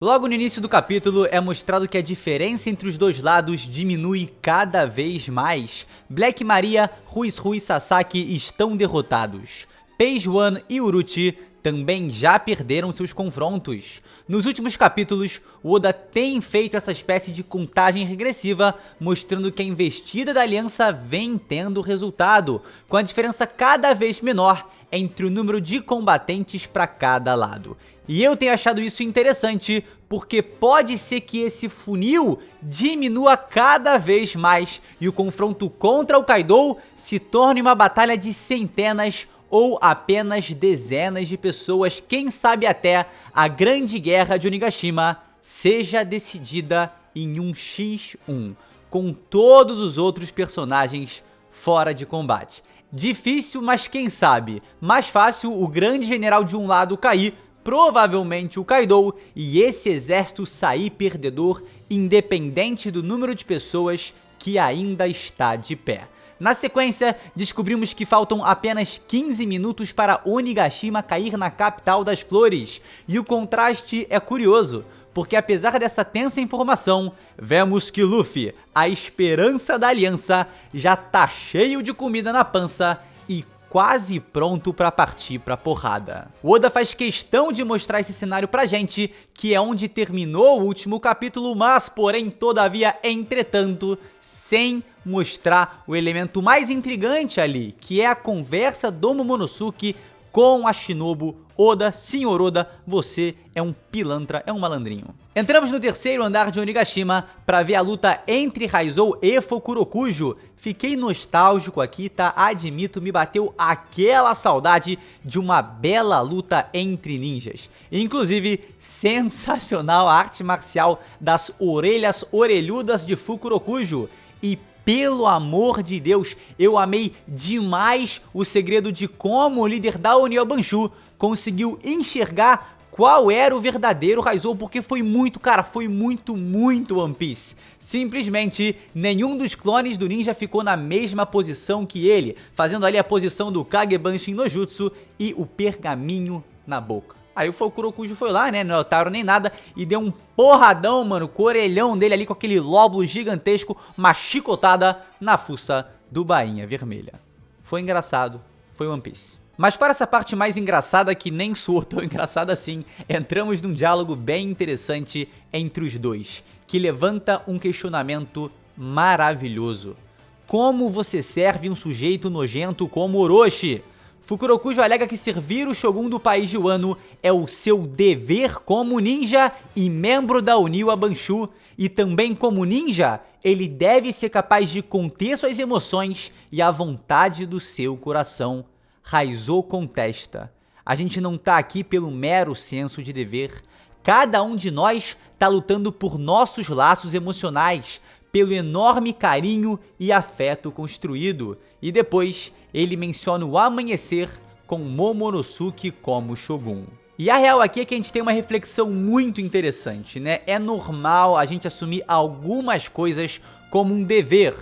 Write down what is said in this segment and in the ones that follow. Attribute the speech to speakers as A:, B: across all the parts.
A: Logo no início do capítulo é mostrado que a diferença entre os dois lados diminui cada vez mais. Black Maria, Ruiz e Sasaki estão derrotados. Page One e Uruchi também já perderam seus confrontos. Nos últimos capítulos, o Oda tem feito essa espécie de contagem regressiva, mostrando que a investida da aliança vem tendo resultado, com a diferença cada vez menor entre o número de combatentes para cada lado. E eu tenho achado isso interessante, porque pode ser que esse funil diminua cada vez mais e o confronto contra o Kaido se torne uma batalha de centenas ou apenas dezenas de pessoas, quem sabe até a grande guerra de Onigashima seja decidida em um x1, com todos os outros personagens fora de combate. Difícil, mas quem sabe? Mais fácil o grande general de um lado cair, provavelmente o Kaido, e esse exército sair perdedor, independente do número de pessoas que ainda está de pé. Na sequência, descobrimos que faltam apenas 15 minutos para Onigashima cair na capital das flores, e o contraste é curioso, porque apesar dessa tensa informação, vemos que Luffy, a esperança da aliança, já tá cheio de comida na pança e quase pronto pra partir pra porrada. O Oda faz questão de mostrar esse cenário pra gente, que é onde terminou o último capítulo, mas porém, todavia, entretanto, sem mostrar o elemento mais intrigante ali, que é a conversa do Momonosuke com a Shinobu. Oda, senhor Oda, você é um pilantra, é um malandrinho. Entramos no terceiro andar de Onigashima para ver a luta entre Raizou e Fukurokujo. Fiquei nostálgico aqui, tá? Admito, me bateu aquela saudade de uma bela luta entre ninjas. Inclusive, sensacional a arte marcial das orelhas orelhudas de Fukurokujo. E pelo amor de Deus, eu amei demais o segredo de como o líder da União Banshu conseguiu enxergar qual era o verdadeiro Raizou, porque foi muito, cara, foi muito One Piece. Simplesmente, nenhum dos clones do ninja ficou na mesma posição que ele, fazendo ali a posição do Kagebanshin no Jutsu e o pergaminho na boca. Aí o Fukurokujo foi lá, né, não é otário nem nada, e deu um porradão, mano, com o orelhão dele ali, com aquele lóbulo gigantesco, uma chicotada na fuça do Bainha Vermelha. Foi engraçado, foi One Piece. Mas para essa parte mais engraçada, que nem soou tão engraçada assim, entramos num diálogo bem interessante entre os dois, que levanta um questionamento maravilhoso. Como você serve um sujeito nojento como Orochi? Fukurokujo alega que servir o Shogun do país de Wano é o seu dever como ninja e membro da Uniwa Banshu, e também como ninja, ele deve ser capaz de conter suas emoções e a vontade do seu coração. Raizou contesta: a gente não tá aqui pelo mero senso de dever. Cada um de nós tá lutando por nossos laços emocionais, pelo enorme carinho e afeto construído. E depois ele menciona o amanhecer com Momonosuke como Shogun. E a real aqui é que a gente tem uma reflexão muito interessante, né? É normal a gente assumir algumas coisas como um dever.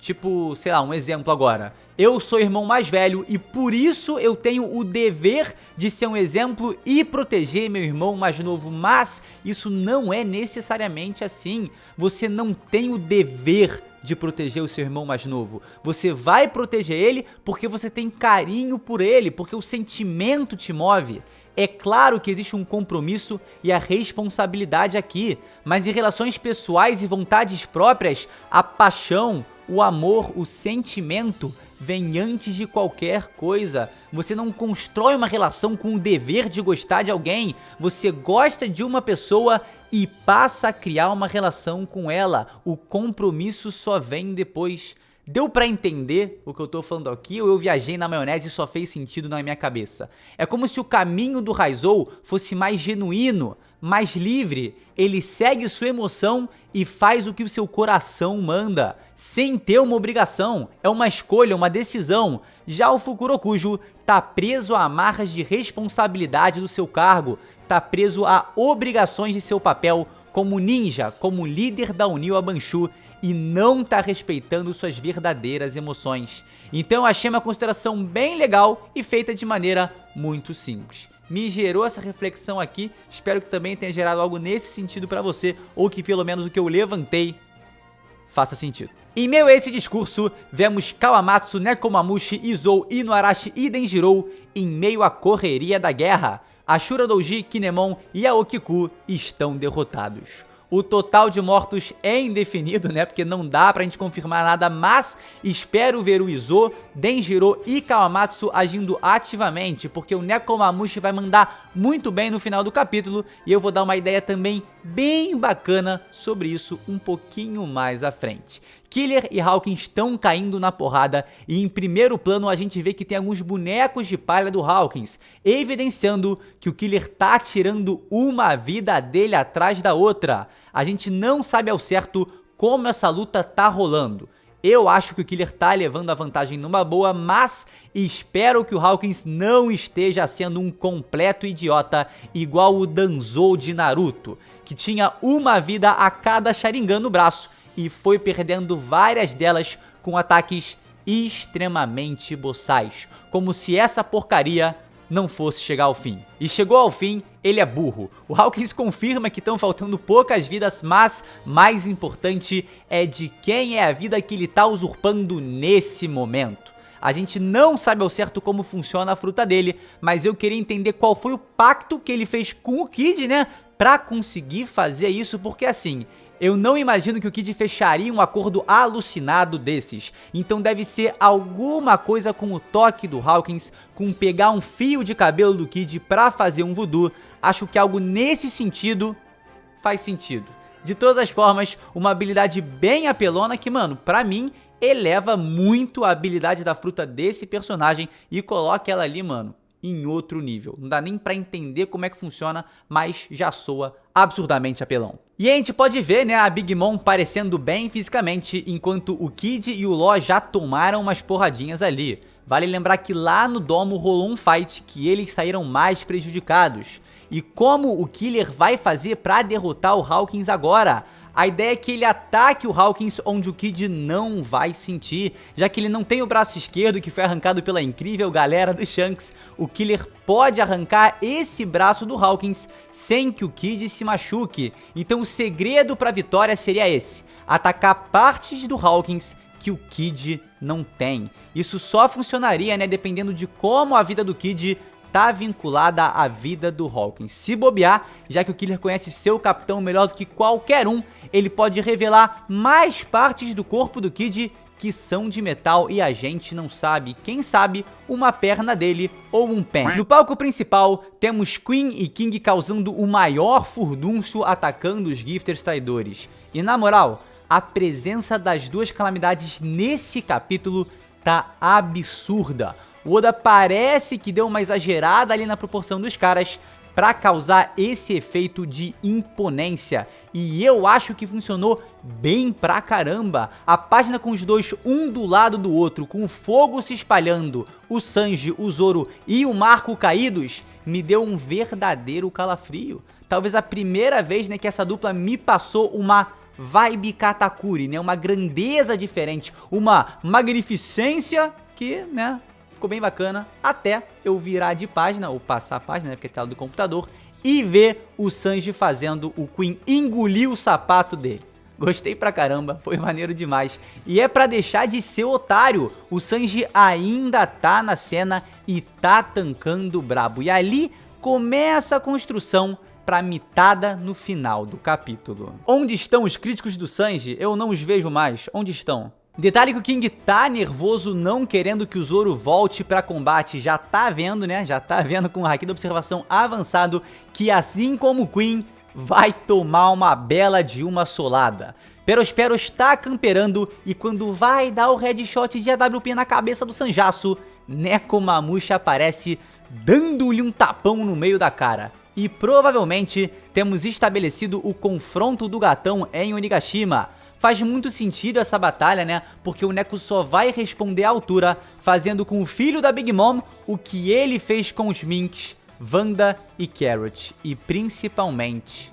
A: Tipo, sei lá, um exemplo agora. Eu sou o irmão mais velho e por isso eu tenho o dever de ser um exemplo e proteger meu irmão mais novo, mas isso não é necessariamente assim. Você não tem o dever de proteger o seu irmão mais novo. Você vai proteger ele porque você tem carinho por ele, porque o sentimento te move. É claro que existe um compromisso e a responsabilidade aqui, mas em relações pessoais e vontades próprias, a paixão, o amor, o sentimento vem antes de qualquer coisa. Você não constrói uma relação com o dever de gostar de alguém. Você gosta de uma pessoa e passa a criar uma relação com ela. O compromisso só vem depois. Deu pra entender o que eu tô falando aqui ou eu viajei na maionese e só fez sentido na minha cabeça? É como se o caminho do Raizou fosse mais genuíno, mais livre. Ele segue sua emoção e faz o que o seu coração manda, sem ter uma obrigação. É uma escolha, uma decisão. Já o Fukurokujo tá preso a amarras de responsabilidade do seu cargo, tá preso a obrigações de seu papel como ninja, como líder da Uniwa Banshu, e não tá respeitando suas verdadeiras emoções. Então eu achei uma consideração bem legal e feita de maneira muito simples. me gerou essa reflexão aqui. Espero que também tenha gerado algo nesse sentido pra você, ou que pelo menos o que eu levantei faça sentido. Em meio a esse discurso, vemos Kawamatsu, Nekomamushi, Izou, Inuarashi e Denjiro em meio à correria da guerra. Ashura Douji, Kinemon e Aokiku estão derrotados. O total de mortos é indefinido, né? Porque não dá pra gente confirmar nada, mas espero ver o Izou, Denjiro e Kawamatsu agindo ativamente, porque o Nekomamushi vai mandar muito bem no final do capítulo e eu vou dar uma ideia também bem bacana sobre isso um pouquinho mais à frente. Killer e Hawkins estão caindo na porrada e em primeiro plano a gente vê que tem alguns bonecos de palha do Hawkins, evidenciando que o Killer tá tirando uma vida dele atrás da outra. A gente não sabe ao certo como essa luta tá rolando. Eu acho que o Killer tá levando a vantagem numa boa, mas espero que o Hawkins não esteja sendo um completo idiota igual o Danzou de Naruto, que tinha uma vida a cada Sharingan no braço e foi perdendo várias delas com ataques extremamente boçais, como se essa porcaria não fosse chegar ao fim. E chegou ao fim, ele é burro. O Hawkins confirma que estão faltando poucas vidas, mas mais importante é de quem é a vida que ele tá usurpando nesse momento. A gente não sabe ao certo como funciona a fruta dele, mas eu queria entender qual foi o pacto que ele fez com o Kid, né, pra conseguir fazer isso, porque assim, eu não imagino que o Kid fecharia um acordo alucinado desses. Então deve ser alguma coisa com o toque do Hawkins, com pegar um fio de cabelo do Kid pra fazer um voodoo. Acho que algo nesse sentido faz sentido. De todas as formas, uma habilidade bem apelona que, mano, pra mim, eleva muito a habilidade da fruta desse personagem e coloca ela ali, mano, em outro nível. Não dá nem pra entender como é que funciona, mas já soa absurdamente apelão. E a gente pode ver, né, a Big Mom parecendo bem fisicamente, enquanto o Kid e o Law já tomaram umas porradinhas ali. Vale lembrar que lá no domo rolou um fight que eles saíram mais prejudicados. E como o Killer vai fazer pra derrotar o Hawkins agora? A ideia é que ele ataque o Hawkins onde o Kid não vai sentir, já que ele não tem o braço esquerdo que foi arrancado pela incrível galera do Shanks. O Killer pode arrancar esse braço do Hawkins sem que o Kid se machuque. Então o segredo para a vitória seria esse: atacar partes do Hawkins que o Kid não tem. Isso só funcionaria, né, dependendo de como a vida do Kid tá vinculada à vida do Hawkins. Se bobear, já que o Killer conhece seu capitão melhor do que qualquer um, ele pode revelar mais partes do corpo do Kid que são de metal e a gente não sabe. Quem sabe, uma perna dele ou um pé. No palco principal, temos Queen e King causando o maior furdunço atacando os Gifters traidores. E na moral, a presença das duas calamidades nesse capítulo tá absurda. O Oda parece que deu uma exagerada ali na proporção dos caras pra causar esse efeito de imponência. E eu acho que funcionou bem pra caramba. A página com os dois um do lado do outro, com o fogo se espalhando, o Sanji, o Zoro e o Marco caídos, me deu um verdadeiro calafrio. Talvez a primeira vez, né, que essa dupla me passou uma vibe Katakuri, né, uma grandeza diferente, uma magnificência que, né, ficou bem bacana, até eu virar de página, ou passar a página, né, porque é tela do computador, e ver o Sanji fazendo o Queen engolir o sapato dele. Gostei pra caramba, foi maneiro demais. E é pra deixar de ser otário, o Sanji ainda tá na cena e tá tancando brabo. E ali começa a construção pra mitada no final do capítulo. Onde estão os críticos do Sanji? Eu não os vejo mais. Onde estão? Detalhe que o King tá nervoso, não querendo que o Zoro volte pra combate. Já tá vendo, né? Já tá vendo com o Haki da Observação avançado que, assim como o Queen, vai tomar uma bela de uma solada. Perospero está camperando e quando vai dar o headshot de AWP na cabeça do Sanjaço, Nekomamushi aparece dando-lhe um tapão no meio da cara. E provavelmente temos estabelecido o confronto do gatão em Onigashima. Faz muito sentido essa batalha, né? Porque o Neko só vai responder à altura, fazendo com o filho da Big Mom o que ele fez com os Minks, Wanda e Carrot. E principalmente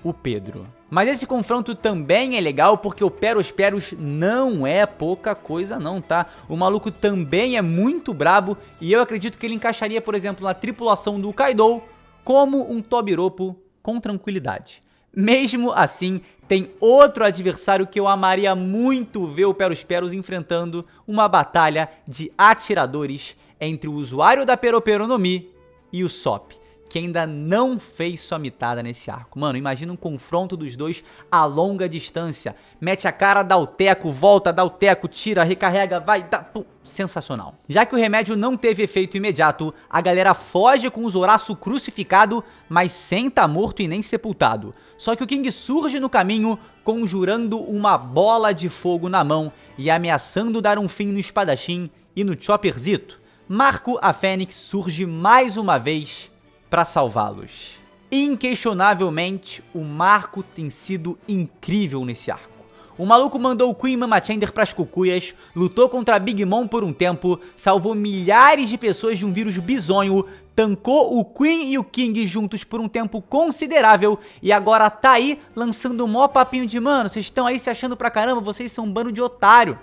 A: o Pedro. Mas esse confronto também é legal porque o Perosperos não é pouca coisa não, tá? O maluco também é muito brabo e eu acredito que ele encaixaria, por exemplo, na tripulação do Kaido como um Tobiropo com tranquilidade. Mesmo assim, tem outro adversário que eu amaria muito ver o Perosperos enfrentando, uma batalha de atiradores entre o usuário da Peropero no Mi e o Sop, que ainda não fez sua mitada nesse arco. Mano, imagina um confronto dos dois a longa distância. Mete a cara, dá o teco, volta, dá o teco, tira, recarrega, vai, dá... Pum, sensacional. Já que o remédio não teve efeito imediato, a galera foge com o Zoraço crucificado, mas sem tá morto e nem sepultado. Só que o King surge no caminho, conjurando uma bola de fogo na mão e ameaçando dar um fim no espadachim e no Chopperzito. Marco a Fênix surge mais uma vez para salvá-los. Inquestionavelmente, o Marco tem sido incrível nesse arco. O maluco mandou o Queen Mama Chamber pras cucuias, lutou contra a Big Mom por um tempo, salvou milhares de pessoas de um vírus bizonho, tancou o Queen e o King juntos por um tempo considerável e agora tá aí lançando um mó papinho de mano, vocês estão aí se achando pra caramba, vocês são um bando de otário.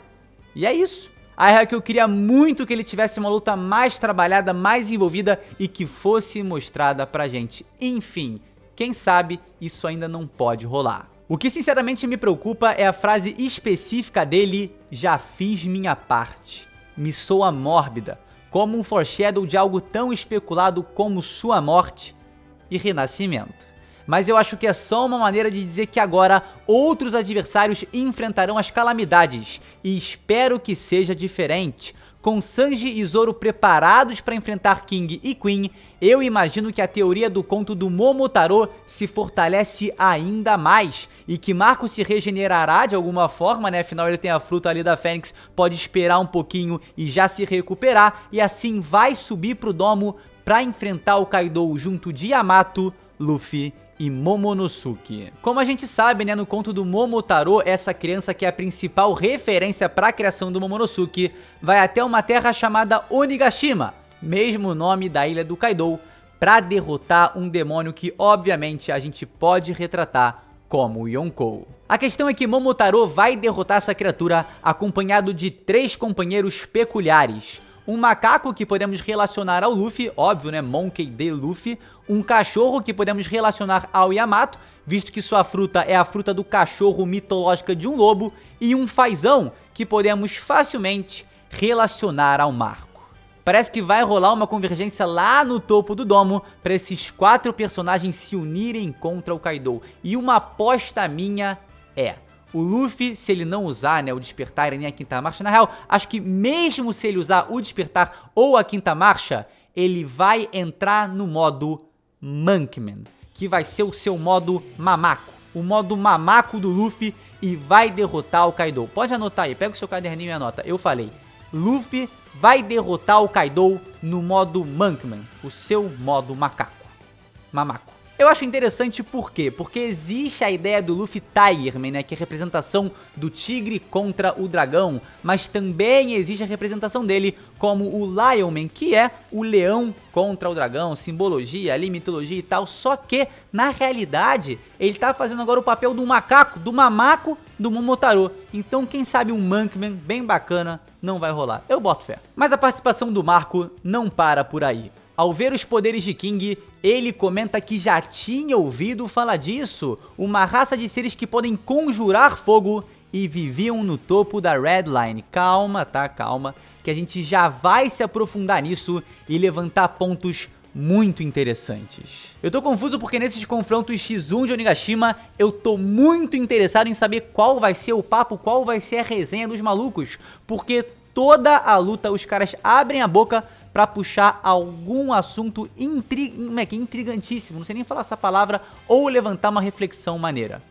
A: E é isso. A real é que eu queria muito que ele tivesse uma luta mais trabalhada, mais envolvida e que fosse mostrada pra gente. Enfim, quem sabe isso ainda não pode rolar. O que sinceramente me preocupa é a frase específica dele, já fiz minha parte. Me soa mórbida, como um foreshadow de algo tão especulado como sua morte e renascimento. Mas eu acho que é só uma maneira de dizer que agora outros adversários enfrentarão as calamidades, e espero que seja diferente. Com Sanji e Zoro preparados para enfrentar King e Queen, eu imagino que a teoria do conto do Momotaro se fortalece ainda mais, e que Marco se regenerará de alguma forma, né? Afinal ele tem a fruta ali da Fênix, pode esperar um pouquinho e já se recuperar, e assim vai subir pro domo para enfrentar o Kaido junto de Yamato, Luffy e Momonosuke. Como a gente sabe, né, no conto do Momotaro, essa criança que é a principal referência para a criação do Momonosuke, vai até uma terra chamada Onigashima, mesmo nome da ilha do Kaido, para derrotar um demônio que obviamente a gente pode retratar como Yonkou. A questão é que Momotaro vai derrotar essa criatura acompanhado de 3 companheiros peculiares. Um macaco que podemos relacionar ao Luffy, óbvio, né, Monkey D. Luffy. Um cachorro que podemos relacionar ao Yamato, visto que sua fruta é a fruta do cachorro mitológica de um lobo. E um fazão que podemos facilmente relacionar ao Marco. Parece que vai rolar uma convergência lá no topo do domo para esses 4 personagens se unirem contra o Kaido. E uma aposta minha é... o Luffy, se ele não usar, né, o despertar e nem a quinta marcha, na real, acho que mesmo se ele usar o despertar ou a quinta marcha, ele vai entrar no modo Monkman, que vai ser o seu modo mamaco, o modo mamaco do Luffy, e vai derrotar o Kaido. Pode anotar aí, pega o seu caderninho e anota, eu falei, Luffy vai derrotar o Kaido no modo Monkman, o seu modo macaco, mamaco. Eu acho interessante por quê? Porque existe a ideia do Luffy Tigerman, né, que é a representação do tigre contra o dragão, mas também existe a representação dele como o Lionman, que é o leão contra o dragão, simbologia, ali, mitologia e tal, só que, na realidade, ele tá fazendo agora o papel do macaco, do mamaco do Momotaro. Então, quem sabe um Monkman bem bacana não vai rolar. Eu boto fé. Mas a participação do Marco não para por aí. Ao ver os poderes de King, ele comenta que já tinha ouvido falar disso, uma raça de seres que podem conjurar fogo e viviam no topo da Red Line. Calma, tá? Calma, que a gente já vai se aprofundar nisso e levantar pontos muito interessantes. Eu tô confuso porque nesses confrontos X1 de Onigashima, eu tô muito interessado em saber qual vai ser o papo, qual vai ser a resenha dos malucos, porque toda a luta os caras abrem a boca pra puxar algum assunto intrigantíssimo, não sei nem falar essa palavra, ou levantar uma reflexão maneira.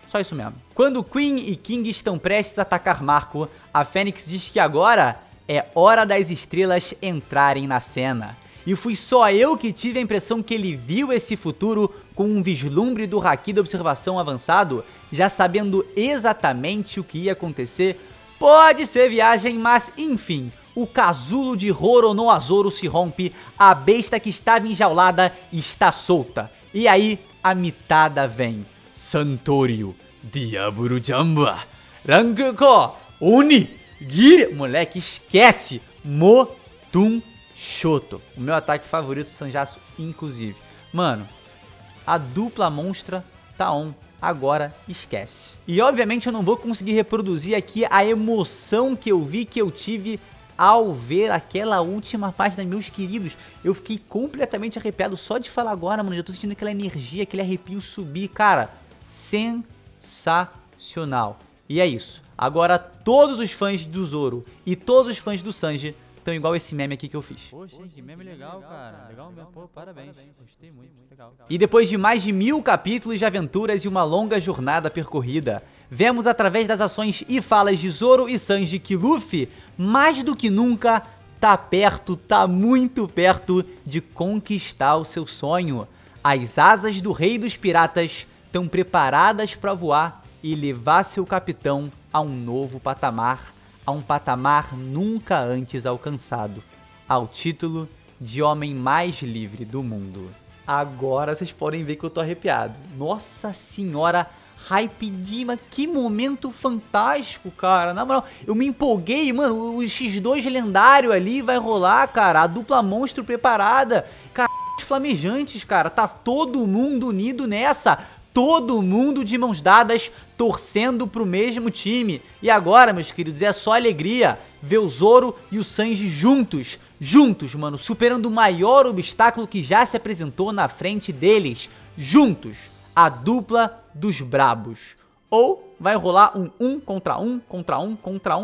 A: Só isso mesmo. Quando Queen e King estão prestes a atacar Marco, a Fênix diz que agora é hora das estrelas entrarem na cena. E fui só eu que tive a impressão que ele viu esse futuro com um vislumbre do Haki da observação avançado, já sabendo exatamente o que ia acontecer. Pode ser viagem, mas enfim... o casulo de Roronoa-Zoro se rompe, a besta que estava enjaulada está solta. E aí, a mitada vem. Santorio, Diablo Jamba, Ranguko, Onigiri. Moleque, esquece. Motun Shoto. O meu ataque favorito, Sanjasu, inclusive. Mano, a dupla monstra tá on. Agora esquece. E obviamente eu não vou conseguir reproduzir aqui a emoção que eu tive ao ver aquela última página, meus queridos. Eu fiquei completamente arrepiado só de falar agora, mano. Já tô sentindo aquela energia, aquele arrepio subir. Cara, sensacional. E é isso. Agora todos os fãs do Zoro e todos os fãs do Sanji estão igual esse meme aqui que eu fiz.
B: Poxa, que meme legal, cara. Legal mesmo. Pô, parabéns. Gostei muito. Legal.
A: E depois de mais de 1000 capítulos de aventuras e uma longa jornada percorrida, vemos através das ações e falas de Zoro e Sanji que Luffy, mais do que nunca, tá perto, tá muito perto de conquistar o seu sonho. As asas do Rei dos Piratas estão preparadas para voar e levar seu capitão a um novo patamar, a um patamar nunca antes alcançado, ao título de homem mais livre do mundo. Agora vocês podem ver que eu tô arrepiado. Nossa senhora, hype Dima, que momento fantástico, cara. Na moral, eu me empolguei, mano. O X2 lendário ali vai rolar, cara. A dupla monstro preparada. Cara, flamejantes, cara. Tá todo mundo unido nessa. Todo mundo de mãos dadas, torcendo pro mesmo time. E agora, meus queridos, é só alegria ver o Zoro e o Sanji juntos, mano, superando o maior obstáculo que já se apresentou na frente deles. Juntos, a dupla dos brabos. Ou vai rolar um contra um,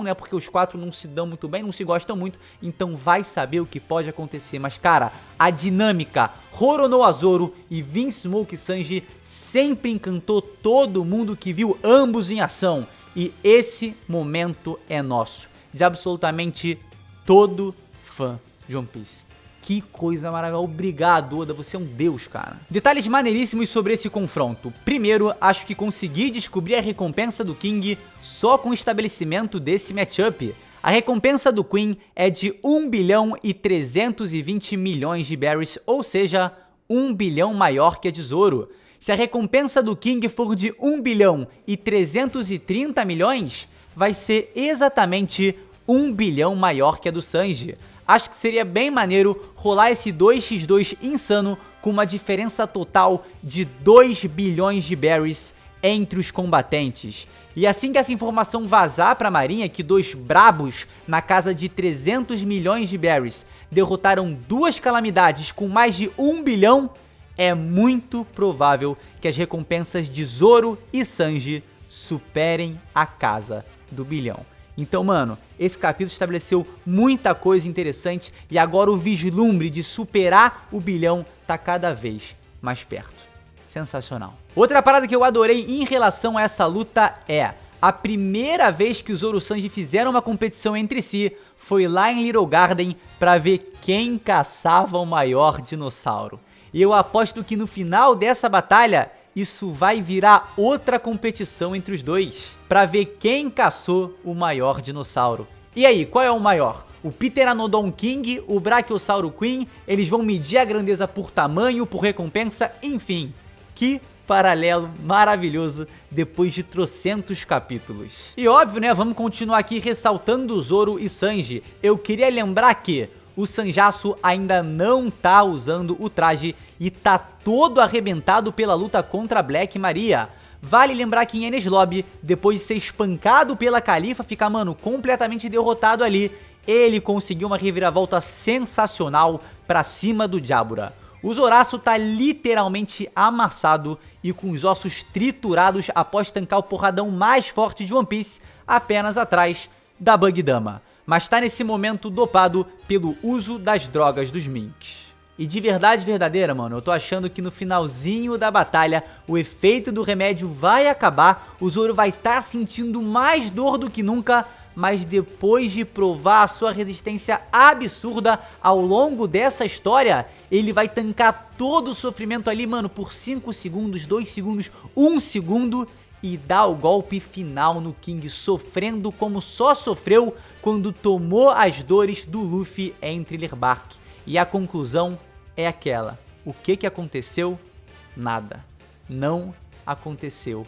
A: né? Porque os quatro não se dão muito bem, não se gostam muito. Então vai saber o que pode acontecer. Mas, cara, a dinâmica Roronoa Zoro e Vinsmoke Sanji sempre encantou todo mundo que viu ambos em ação. E esse momento é nosso, de absolutamente todo fã de One Piece. Que coisa maravilhosa. Obrigado, Oda. Você é um deus, cara. Detalhes maneiríssimos sobre esse confronto. Primeiro, acho que consegui descobrir a recompensa do King só com o estabelecimento desse matchup. A recompensa do Queen é de 1 bilhão e 320 milhões de berries, ou seja, 1 bilhão maior que a de Zoro. Se a recompensa do King for de 1 bilhão e 330 milhões, vai ser exatamente 1 bilhão maior que a do Sanji. Acho que seria bem maneiro rolar esse 2x2 insano com uma diferença total de 2 bilhões de berries entre os combatentes. E assim que essa informação vazar pra marinha que dois brabos na casa de 300 milhões de berries derrotaram duas calamidades com mais de 1 bilhão, é muito provável que as recompensas de Zoro e Sanji superem a casa do bilhão. Então, mano, esse capítulo estabeleceu muita coisa interessante e agora o vislumbre de superar o bilhão tá cada vez mais perto. Sensacional. Outra parada que eu adorei em relação a essa luta é a primeira vez que o Zoro e o Sanji fizeram uma competição entre si foi lá em Little Garden pra ver quem caçava o maior dinossauro. E eu aposto que no final dessa batalha isso vai virar outra competição entre os dois, pra ver quem caçou o maior dinossauro. E aí, qual é o maior? O Pteranodon King, o Brachiosauro Queen, eles vão medir a grandeza por tamanho, por recompensa, enfim. Que paralelo maravilhoso depois de trocentos capítulos. E óbvio, né, vamos continuar aqui ressaltando Zoro e Sanji. Eu queria lembrar que o Sanjasu ainda não tá usando o traje e tá todo arrebentado pela luta contra Black Maria. Vale lembrar que em Enies Lobby, depois de ser espancado pela Califa, ficar, mano, completamente derrotado ali, ele conseguiu uma reviravolta sensacional pra cima do Jabura. O Zoraço tá literalmente amassado e com os ossos triturados após tancar o porradão mais forte de One Piece, apenas atrás da Bug Dama. Mas tá nesse momento dopado pelo uso das drogas dos Minks. E de verdade verdadeira, mano, eu tô achando que no finalzinho da batalha o efeito do remédio vai acabar, o Zoro vai tá sentindo mais dor do que nunca, mas depois de provar a sua resistência absurda ao longo dessa história, ele vai tancar todo o sofrimento ali, mano, por 5 segundos, 2 segundos, 1 segundo e dar o golpe final no King, sofrendo como só sofreu quando tomou as dores do Luffy em Thriller Bark. E a conclusão é aquela: o que aconteceu? Nada. Não aconteceu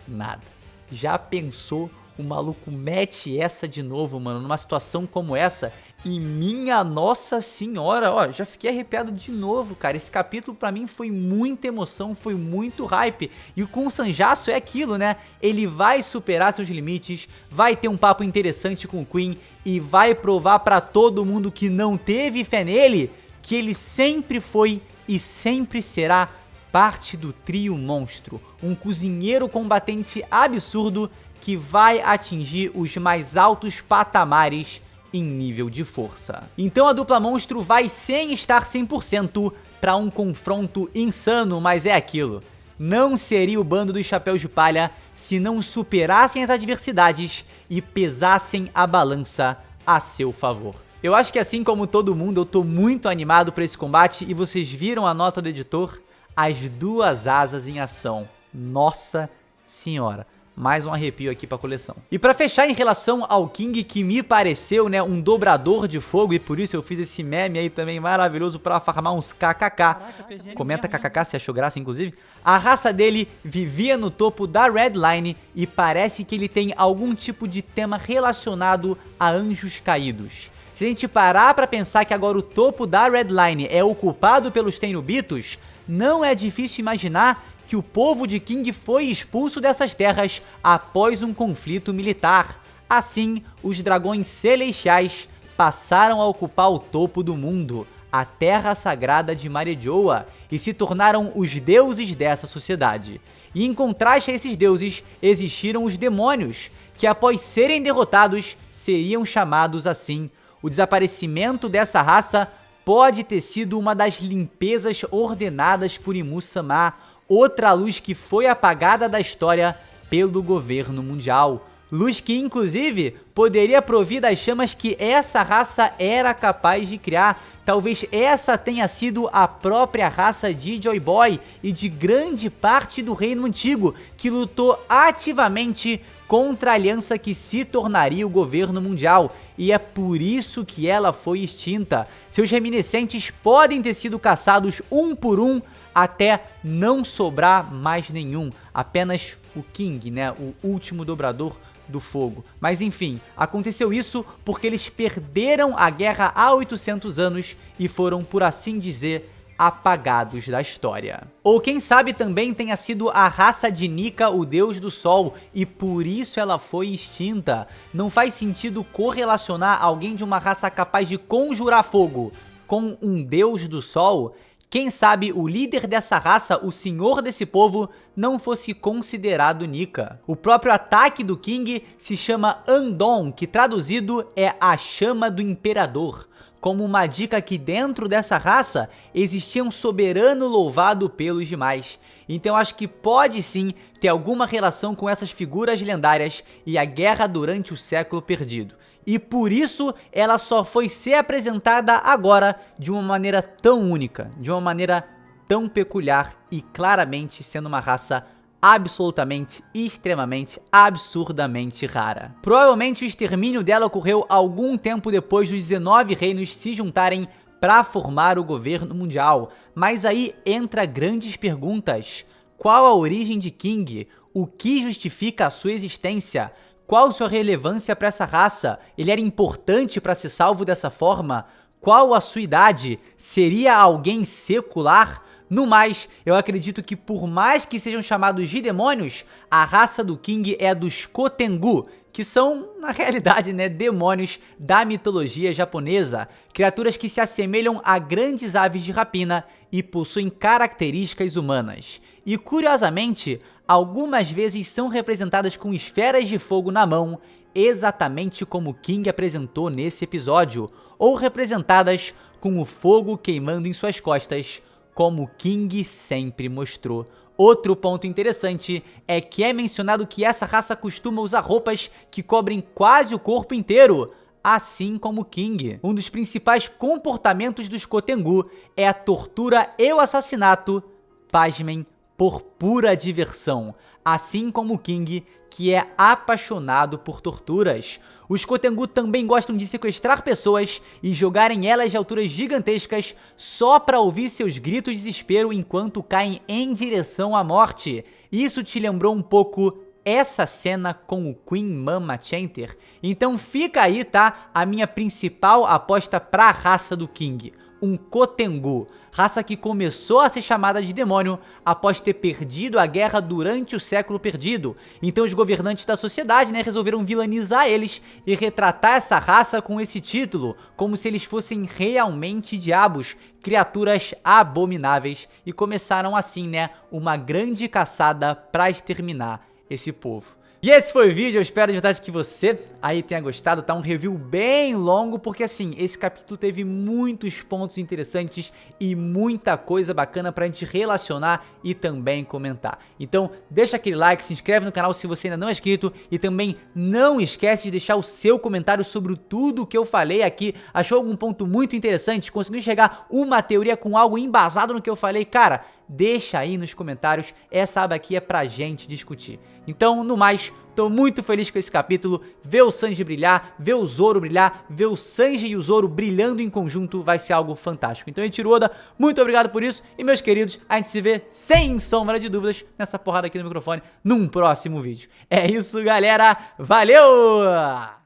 A: nada. Já pensou, o maluco mete essa de novo, mano, numa situação como essa? E minha nossa senhora, ó, já fiquei arrepiado de novo, cara. Esse capítulo pra mim foi muita emoção, foi muito hype. E com o Sanjaço é aquilo, né? Ele vai superar seus limites, vai ter um papo interessante com o Queen e vai provar pra todo mundo que não teve fé nele que ele sempre foi e sempre será parte do trio monstro. Um cozinheiro combatente absurdo que vai atingir os mais altos patamares em nível de força. Então a dupla monstro vai sem estar 100% para um confronto insano, mas é aquilo. Não seria o bando dos chapéus de palha se não superassem as adversidades e pesassem a balança a seu favor. Eu acho que assim como todo mundo, eu tô muito animado para esse combate e vocês viram a nota do editor? As duas asas em ação. Nossa senhora. Mais um arrepio aqui pra coleção. E pra fechar em relação ao King, que me pareceu, né, um dobrador de fogo, e por isso eu fiz esse meme aí também maravilhoso pra farmar uns kkk. Caraca, comenta kkk se achou graça, inclusive. A raça dele vivia no topo da Redline e parece que ele tem algum tipo de tema relacionado a anjos caídos. Se a gente parar pra pensar que agora o topo da Redline é ocupado pelos Tenryubitos, não é difícil imaginar que o povo de King foi expulso dessas terras após um conflito militar. Assim, os dragões celestiais passaram a ocupar o topo do mundo, a terra sagrada de Marejoa, e se tornaram os deuses dessa sociedade. E em contraste a esses deuses, existiram os demônios, que após serem derrotados, seriam chamados assim. O desaparecimento dessa raça pode ter sido uma das limpezas ordenadas por Imu-sama, outra luz que foi apagada da história pelo governo mundial. Luz que, inclusive, poderia provir das chamas que essa raça era capaz de criar. Talvez essa tenha sido a própria raça de Joy Boy e de grande parte do Reino Antigo, que lutou ativamente contra a aliança que se tornaria o governo mundial. E é por isso que ela foi extinta. Seus reminiscentes podem ter sido caçados um por um, até não sobrar mais nenhum, apenas o King, né, o último dobrador do fogo. Mas enfim, aconteceu isso porque eles perderam a guerra há 800 anos e foram, por assim dizer, apagados da história. Ou quem sabe também tenha sido a raça de Nika, o deus do sol, e por isso ela foi extinta. Não faz sentido correlacionar alguém de uma raça capaz de conjurar fogo com um deus do sol. Quem sabe o líder dessa raça, o senhor desse povo, não fosse considerado Nika. O próprio ataque do King se chama Andon, que traduzido é a chama do imperador, como uma dica que dentro dessa raça existia um soberano louvado pelos demais. Então acho que pode sim ter alguma relação com essas figuras lendárias e a guerra durante o século perdido. E por isso ela só foi ser apresentada agora de uma maneira tão única, de uma maneira tão peculiar e claramente sendo uma raça absolutamente, extremamente, absurdamente rara. Provavelmente o extermínio dela ocorreu algum tempo depois dos 19 reinos se juntarem para formar o governo mundial. Mas aí entra grandes perguntas. Qual a origem de King? O que justifica a sua existência? Qual sua relevância para essa raça? Ele era importante para ser salvo dessa forma? Qual a sua idade? Seria alguém secular? No mais, eu acredito que por mais que sejam chamados de demônios, a raça do King é dos Kotengu, que são, na realidade, né, demônios da mitologia japonesa, criaturas que se assemelham a grandes aves de rapina e possuem características humanas. E curiosamente, algumas vezes são representadas com esferas de fogo na mão, exatamente como King apresentou nesse episódio, ou representadas com o fogo queimando em suas costas, como King sempre mostrou. Outro ponto interessante é que é mencionado que essa raça costuma usar roupas que cobrem quase o corpo inteiro, assim como King. Um dos principais comportamentos dos Kotengu é a tortura e o assassinato, pasmem, por pura diversão, assim como King, que é apaixonado por torturas. Os Kotengu também gostam de sequestrar pessoas e jogarem elas de alturas gigantescas só para ouvir seus gritos de desespero enquanto caem em direção à morte. Isso te lembrou um pouco essa cena com o Queen Mama Chanter? Então fica aí, tá? A minha principal aposta pra raça do King. Um Kotengu, raça que começou a ser chamada de demônio após ter perdido a guerra durante o século perdido. Então os governantes da sociedade, né, resolveram vilanizar eles e retratar essa raça com esse título, como se eles fossem realmente diabos, criaturas abomináveis, e começaram assim, né, uma grande caçada pra exterminar esse povo. E esse foi o vídeo, eu espero de verdade que você aí tenha gostado, tá? Um review bem longo, porque assim, esse capítulo teve muitos pontos interessantes e muita coisa bacana pra gente relacionar e também comentar. Então, deixa aquele like, se inscreve no canal se você ainda não é inscrito e também não esquece de deixar o seu comentário sobre tudo que eu falei aqui. Achou algum ponto muito interessante? Conseguiu enxergar uma teoria com algo embasado no que eu falei? Cara, deixa aí nos comentários, essa aba aqui é pra gente discutir. Então, no mais, tô muito feliz com esse capítulo, ver o Sanji brilhar, ver o Zoro brilhar, ver o Sanji e o Zoro brilhando em conjunto vai ser algo fantástico. Então, Eiichiro Oda, muito obrigado por isso e, meus queridos, a gente se vê sem sombra de dúvidas nessa porrada aqui no microfone num próximo vídeo. É isso, galera, valeu!